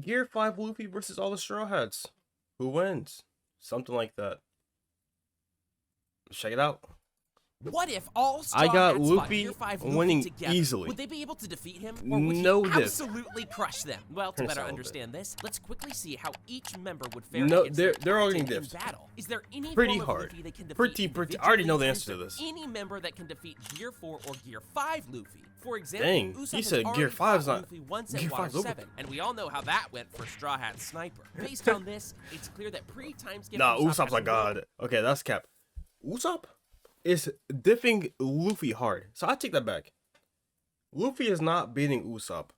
Gear 5 Luffy versus all the Straw Hats. Who wins? Something like that. Check it out. What if all Straw I got Hats Luffy fought Gear 5 winning Luffy together? easily. Would they be able to defeat him, or would he absolutely crush them? Well, to better understand this, let's quickly see how each member would fare against they're all in getting battle. Is there any pretty form hard. Of Luffy that can defeat Pretty. I already know the answer to this. Any member that can defeat Gear 4 or Gear 5 Luffy. For example, Dang, Usopp he has said Gear already 5's fought not. Luffy once Gear at Water 5's over. 7, and we all know how that went for Straw Hat Sniper. Based on this, it's clear that pre-time skip. Nah, Usopp Usopp's has like God. Okay, that's cap. Usopp is diffing Luffy hard. So I take that back. Luffy is not beating Usopp.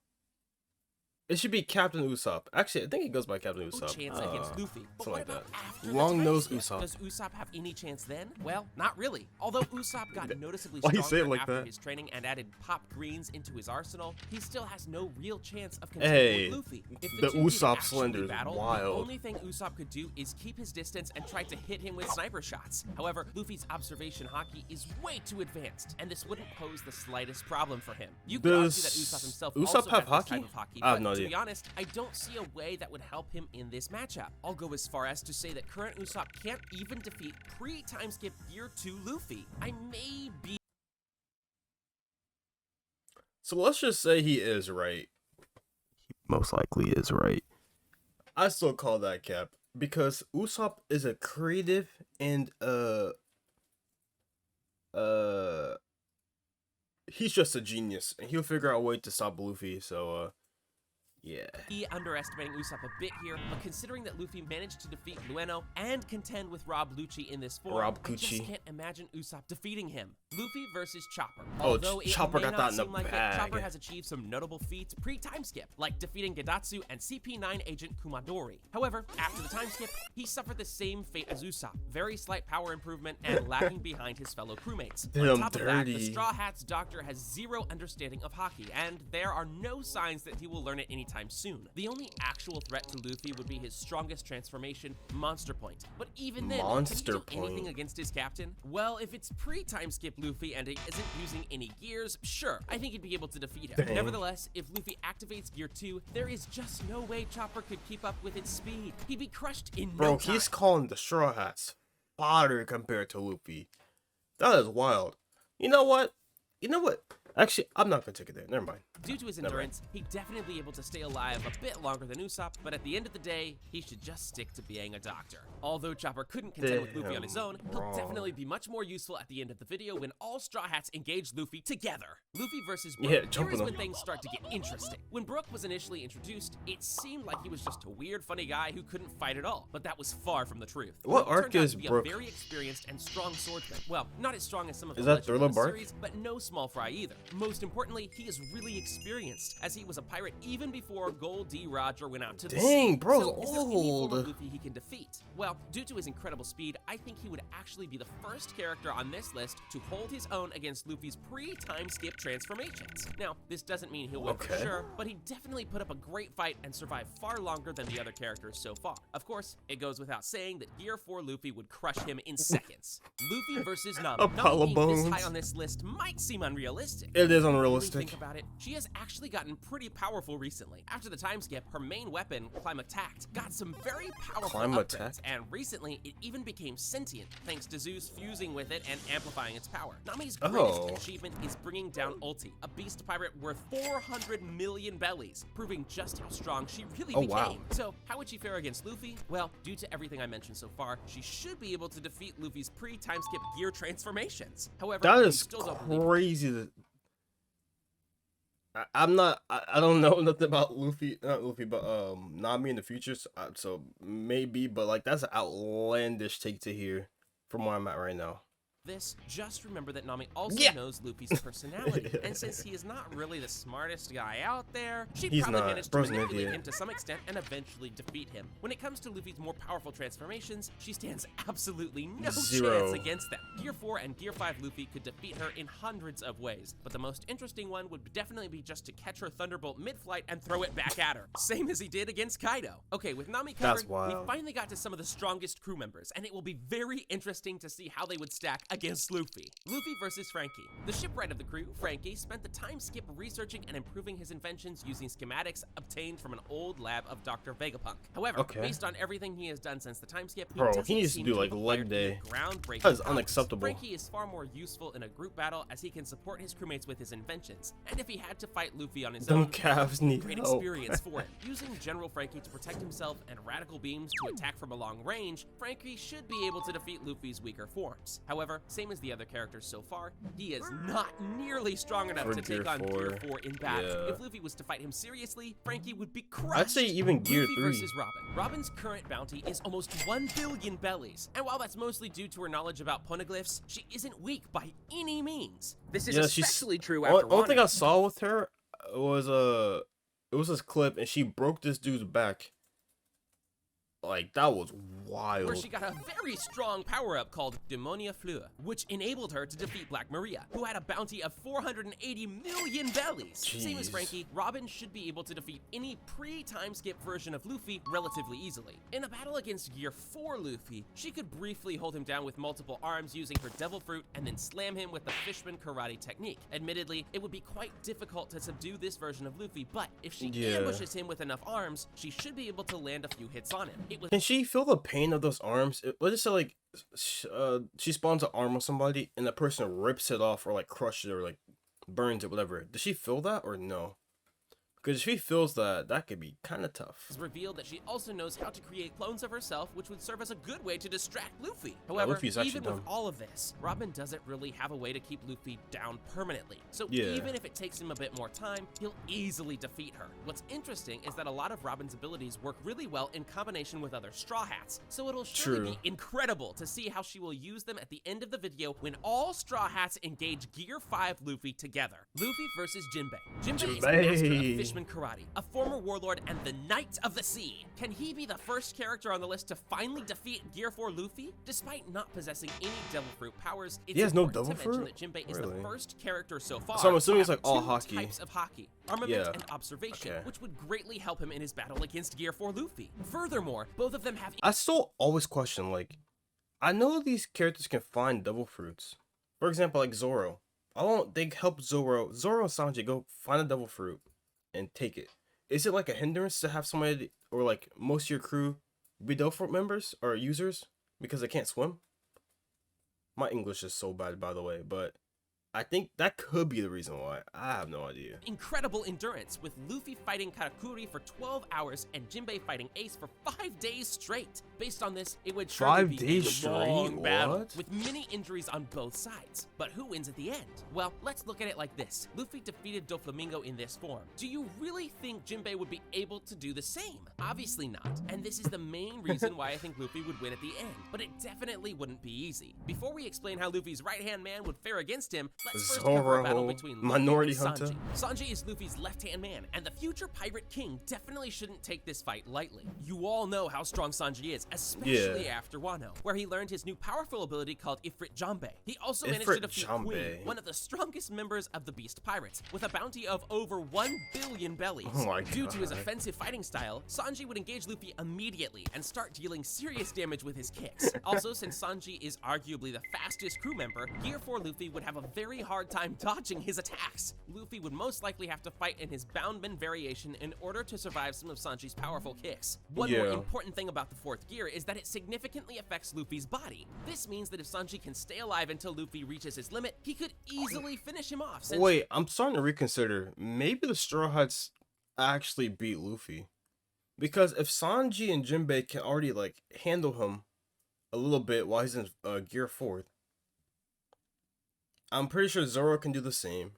It should be Captain Usopp. Actually, I think it goes by Captain Usopp. Chance against Luffy. But Something what like about that. after Long-nosed the time skip? Usopp. Does Usopp have any chance then? Well, not really. Although Usopp got noticeably Why you stronger say it like after that? his training and added pop greens into his arsenal, he still has no real chance of contending with Luffy. If the two did Usopp actually slender is battle, wild. The only thing Usopp could do is keep his distance and try to hit him with sniper shots. However, Luffy's observation haki is way too advanced, and this wouldn't pose the slightest problem for him. You could argue that Usopp himself Usopp also have has this haki? type of haki, I have but no to idea. be honest, I don't see a way that would help him in this matchup. I'll go as far as to say that current Usopp can't even defeat pre-time skip Gear 2 Luffy. I may be. So let's just say he is right. He most likely is right. I still call that cap because Usopp is a creative and he's just a genius and he'll figure out a way to stop Luffy. So yeah. Underestimating Usopp a bit here, but considering that Luffy managed to defeat Lueno and contend with Rob Lucci in this form, I just can't imagine Usopp defeating him. Luffy versus Chopper. Although Chopper got that in the like bag. Chopper has achieved some notable feats pre-time skip, like defeating Gedatsu and CP9 agent Kumadori. However, after the time skip, he suffered the same fate as Usopp, very slight power improvement and lagging behind his fellow crewmates. On top of that, the Straw Hats doctor has zero understanding of haki, and there are no signs that he will learn it anytime soon. The only actual threat to Luffy would be his strongest transformation, Monster Point. But even then, can he do anything against his captain? Well, if it's pre-time skip Luffy and he isn't using any gears, sure, I think he'd be able to defeat him. Nevertheless, if Luffy activates Gear 2, there is just no way Chopper could keep up with its speed. He'd be crushed in no time. He's calling the Straw Hats fodder compared to Luffy. That is wild. You know what? Actually, I'm not gonna take it there. Never mind. Due to his endurance, he'd definitely be able to stay alive a bit longer than Usopp, but at the end of the day, he should just stick to being a doctor. Although Chopper couldn't contend with Luffy on his own, he'll definitely be much more useful at the end of the video when all Straw Hats engage Luffy together. Luffy versus Brook. Here is when things start to get interesting. When Brook was initially introduced, it seemed like he was just a weird, funny guy who couldn't fight at all, but that was far from the truth. What arc is Brook? A very experienced and strong swordsman. Well, not as strong as some of the legends of the series, but no small fry either. Most importantly, he is really experienced, as he was a pirate even before Gold D. Roger went out to the sea. Dang, bro's so is there any old. form of Luffy he can defeat? Well, due to his incredible speed, I think he would actually be the first character on this list to hold his own against Luffy's pre-time skip transformations. Now, this doesn't mean he'll win for sure, but he definitely put up a great fight and survived far longer than the other characters so far. Of course, it goes without saying that Gear 4 Luffy would crush him in seconds. Luffy versus Nami. Apollo Nami being this Bones. high on this list might seem unrealistic. It is Really unrealistic. think about it, she has actually gotten pretty powerful recently. After the time skip, her main weapon, Climb Attack, got some very powerful Climb upgrades, Attack? and recently it even became sentient thanks to Zeus fusing with it and amplifying its power. Nami's greatest achievement is bringing down Ulti, a beast pirate worth 400 million bellies, proving just how strong she really became. Wow. So, how would she fare against Luffy? Well, due to everything I mentioned so far, she should be able to defeat Luffy's pre-time skip gear transformations. However, That we is still don't believe crazy. I don't know nothing about Luffy, not Luffy, but Nami in the future. So maybe, but like that's an outlandish take to hear from where I'm at right now. this, just remember that Nami also knows Luffy's personality, and since he is not really the smartest guy out there, she probably managed to manipulate him to some extent and eventually defeat him. When it comes to Luffy's more powerful transformations, she stands absolutely no chance against them. Gear 4 and Gear 5 Luffy could defeat her in hundreds of ways, but the most interesting one would definitely be just to catch her Thunderbolt mid-flight and throw it back at her, same as he did against Kaido. Okay, with Nami covered, we finally got to some of the strongest crew members, and it will be very interesting to see how they would stack against Luffy. Luffy versus Frankie. The shipwright of the crew, Frankie, spent the time skip researching and improving his inventions using schematics obtained from an old lab of Dr. Vegapunk. However, based on everything he has done since the time skip, he needs to do like leg day. That is unacceptable. Frankie is far more useful in a group battle as he can support his crewmates with his inventions. And if he had to fight Luffy on his own, calves need great experience for him. Using General Frankie to protect himself and radical beams to attack from a long range, Frankie should be able to defeat Luffy's weaker forms. However, same as the other characters so far, he is not nearly strong enough to take on Gear 4 in battle. If Luffy was to fight him seriously, Frankie would be crushed. I'd say even Gear Luffy 3. versus Robin. Robin's current bounty is almost 1 billion bellies, and while that's mostly due to her knowledge about poneglyphs, she isn't weak by any means. This is especially true after One thing I saw with her was it was this clip and she broke this dude's back. Like, that was wild. Where she got a very strong power-up called Demonia Fleur, which enabled her to defeat Black Maria, who had a bounty of 480 million bellies. Jeez. Same as Frankie, Robin should be able to defeat any pre-time skip version of Luffy relatively easily. In a battle against Gear 4 Luffy, she could briefly hold him down with multiple arms using her Devil Fruit and then slam him with the Fishman Karate technique. Admittedly, it would be quite difficult to subdue this version of Luffy, but if she ambushes him with enough arms, she should be able to land a few hits on him. Can she feel the pain of those arms? Let's just say, like, she spawns an arm on somebody and the person rips it off or, like, crushes it or, like, burns it, whatever. Does she feel that or no? Because if she feels that, that could be kind of tough. It's revealed that she also knows how to create clones of herself, which would serve as a good way to distract Luffy. However, even with all of this, Robin doesn't really have a way to keep Luffy down permanently. So even if it takes him a bit more time, he'll easily defeat her. What's interesting is that a lot of Robin's abilities work really well in combination with other Straw Hats, so it'll surely be incredible to see how she will use them at the end of the video when all Straw Hats engage Gear 5 Luffy together. Luffy versus Jinbei. Jinbei is a master of Fishman Karate, a former warlord and the Knight of the Sea. Can he be the first character on the list to finally defeat Gear 4 Luffy? Despite not possessing any Devil Fruit powers, it's important to mention that Jinbei is the first character so far. So I'm assuming it's like all two hockey. types of hockey, armament and observation, which would greatly help him in his battle against Gear 4 Luffy. Furthermore, both of them have... I still always question, like, I know these characters can find Devil Fruits. For example, like Zoro. They help Zoro and Sanji go find a Devil Fruit and take it. Is it like a hindrance to have somebody or like most of your crew be Devil Fruit members or users because they can't swim? My English is so bad, by the way, but I think that could be the reason why. I have no idea. Incredible endurance, with Luffy fighting Katakuri for 12 hours and Jinbei fighting Ace for 5 days straight. Based on this, it would surely be a long battle, with many injuries on both sides. But who wins at the end? Well, let's look at it like this. Luffy defeated Doflamingo in this form. Do you really think Jinbei would be able to do the same? Obviously not, and this is the main reason why I think Luffy would win at the end. But it definitely wouldn't be easy. Before we explain how Luffy's right-hand man would fare against him, let's first cover a battle between Minority Luffy and Hunter. Sanji. Sanji is Luffy's left-hand man, and the future pirate king definitely shouldn't take this fight lightly. You all know how strong Sanji is, especially after Wano, where he learned his new powerful ability called Ifrit Janbei. He also managed to defeat Queen, one of the strongest members of the Beast Pirates, with a bounty of over 1 billion bellies. Due to his offensive fighting style, Sanji would engage Luffy immediately and start dealing serious damage with his kicks. Also, since Sanji is arguably the fastest crew member, Gear 4 Luffy would have a very hard time dodging his attacks. Luffy would most likely have to fight in his Boundman variation in order to survive some of Sanji's powerful kicks. One more important thing about the fourth gear is that it significantly affects Luffy's body. This means that if Sanji can stay alive until Luffy reaches his limit, he could easily finish him off. Wait, I'm starting to reconsider. Maybe the Straw Hats actually beat Luffy. Because if Sanji and Jinbei can already like handle him a little bit while he's in Gear 4, I'm pretty sure Zoro can do the same.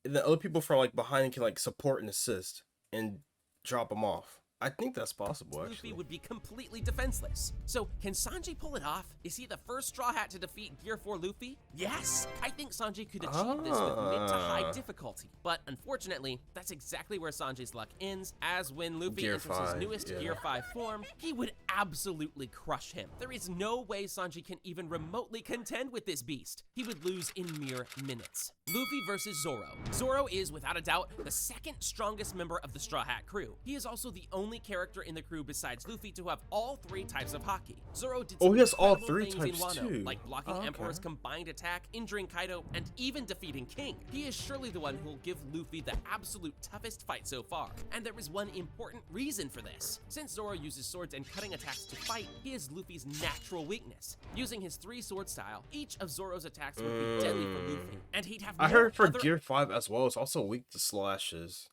And then other people from like behind can like support and assist and drop him off. I think that's possible, actually. Luffy would be completely defenseless. So, can Sanji pull it off? Is he the first Straw Hat to defeat Gear 4 Luffy? Yes! I think Sanji could achieve this with mid to high difficulty. But unfortunately, that's exactly where Sanji's luck ends, as when Luffy enters his newest Gear 5 form, he would absolutely crush him. There is no way Sanji can even remotely contend with this beast. He would lose in mere minutes. Luffy versus Zoro. Zoro is, without a doubt, the second strongest member of the Straw Hat crew. He is also the only only character in the crew besides Luffy to have all 3 types of haki. Zoro did Oh, some he has all incredible 3 things in types Wano, too. like blocking Oh, okay. Emperor's combined attack, injuring Kaido, and even defeating King. He is surely the one who will give Luffy the absolute toughest fight so far, and there is one important reason for this. Since Zoro uses swords and cutting attacks to fight, he is Luffy's natural weakness. Using his 3 sword style, each of Zoro's attacks would be deadly for Luffy, and he'd have I no heard for other Gear 5 as well, it's also weak to slashes.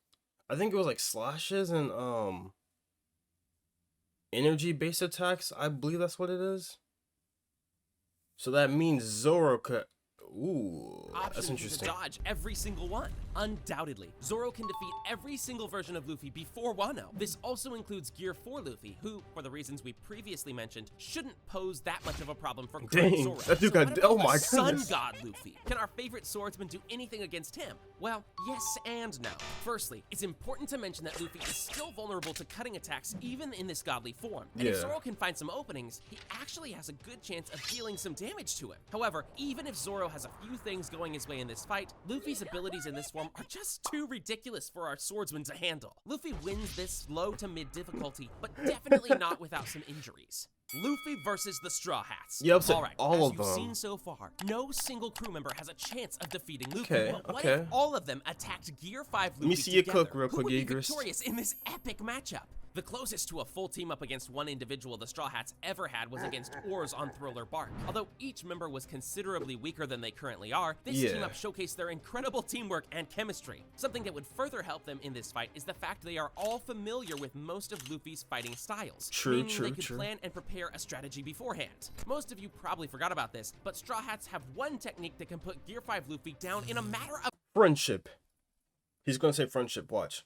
I think it was like slashes and energy based attacks. I believe that's what it is. So that means Zoro could. Ooh, that's option to interesting. dodge every single one. Undoubtedly, Zoro can defeat every single version of Luffy before Wano. This also includes Gear 4 Luffy, who, for the reasons we previously mentioned, shouldn't pose that much of a problem for current Dang, Zoro. that dude So got. what about Oh my the Sun goodness. God Luffy? Can our favorite swordsman do anything against him? Well, yes and no. Firstly, it's important to mention that Luffy is still vulnerable to cutting attacks even in this godly form. And if Yeah. Zoro can find some openings, he actually has a good chance of dealing some damage to him. However, even if Zoro has a few things going his way in this fight, Luffy's abilities in this form are just too ridiculous for our swordsman to handle. Luffy wins this low to mid difficulty, but definitely not without some injuries. Luffy versus the Straw Hats. You upset Alright, all as of you've them. seen so far, no single crew member has a chance of defeating Luffy. Okay, But what okay. if all of them attacked Gear 5 Luffy me see you together? cook real Who quick, would be Jaegers. victorious in this epic matchup? The closest to a full team up against one individual the Straw Hats ever had was against Oars on Thriller Bark. Although each member was considerably weaker than they currently are, this Yeah. team up showcased their incredible teamwork and chemistry. Something that would further help them in this fight is the fact they are all familiar with most of Luffy's fighting styles, True, meaning true, they could true. plan and prepare a strategy beforehand. Most of you probably forgot about this, but Straw Hats have one technique that can put Gear 5 Luffy down in a matter of Friendship. He's gonna say friendship. Watch.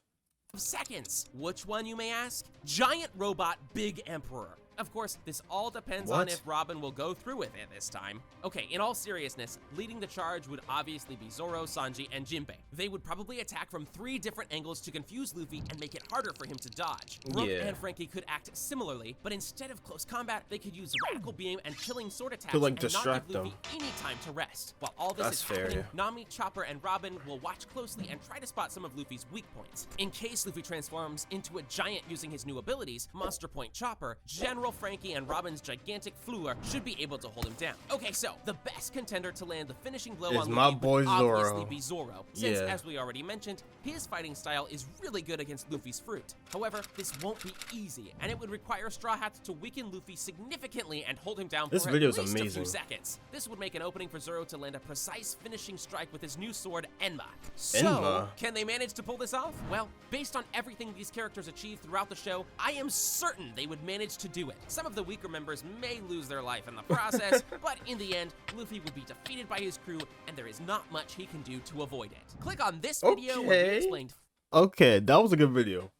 seconds. Which one, you may ask? Giant Robot Big Emperor. Of course, this all depends on What? if Robin will go through with it this time. Okay, in all seriousness, leading the charge would obviously be Zoro, Sanji, and Jinbei. They would probably attack from 3 different angles to confuse Luffy and make it harder for him to dodge. Brook Yeah. and Frankie could act similarly, but instead of close combat, they could use Radical Beam and Chilling Sword attacks To, like, and distract not give Luffy them. any time to rest. While all this That's is fair, happening, yeah. Nami, Chopper, and Robin will watch closely and try to spot some of Luffy's weak points. In case Luffy transforms into a giant using his new abilities, Monster Point Chopper, General Frankie and Robin's gigantic Fleur should be able to hold him down. Okay, so the best contender to land the finishing blow Is on my Luffy boy would obviously Zoro. be Zoro, since, Yeah. as we already mentioned, his fighting style is really good against Luffy's fruit. However, this won't be easy, and it would require Straw Hats to weaken Luffy significantly and hold him down This for video at is least a amazing. few seconds. This would make an opening for Zoro to land a precise finishing strike with his new sword, Enma. So, Enma? can they manage to pull this off? Well, based on everything these characters achieved throughout the show, I am certain they would manage to do it. Some of the weaker members may lose their life in the process, but in the end, Luffy will be defeated by his crew, and there is not much he can do to avoid it. Click on this video where we Okay. explained Okay, that was a good video.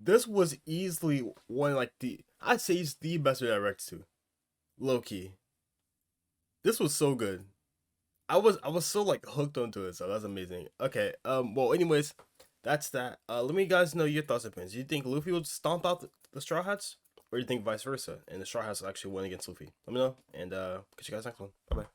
This was easily one like I'd say it's the best video I reacted to. Low key. This was so good. I was so like hooked onto it, so that's amazing. Okay, well anyways, that's that. Let me guys know your thoughts and opinions. Do you think Luffy would stomp out the Straw Hats? Or do you think vice versa? And the Straw Hats will actually win against Luffy? Let me know, and catch you guys next one. Bye bye.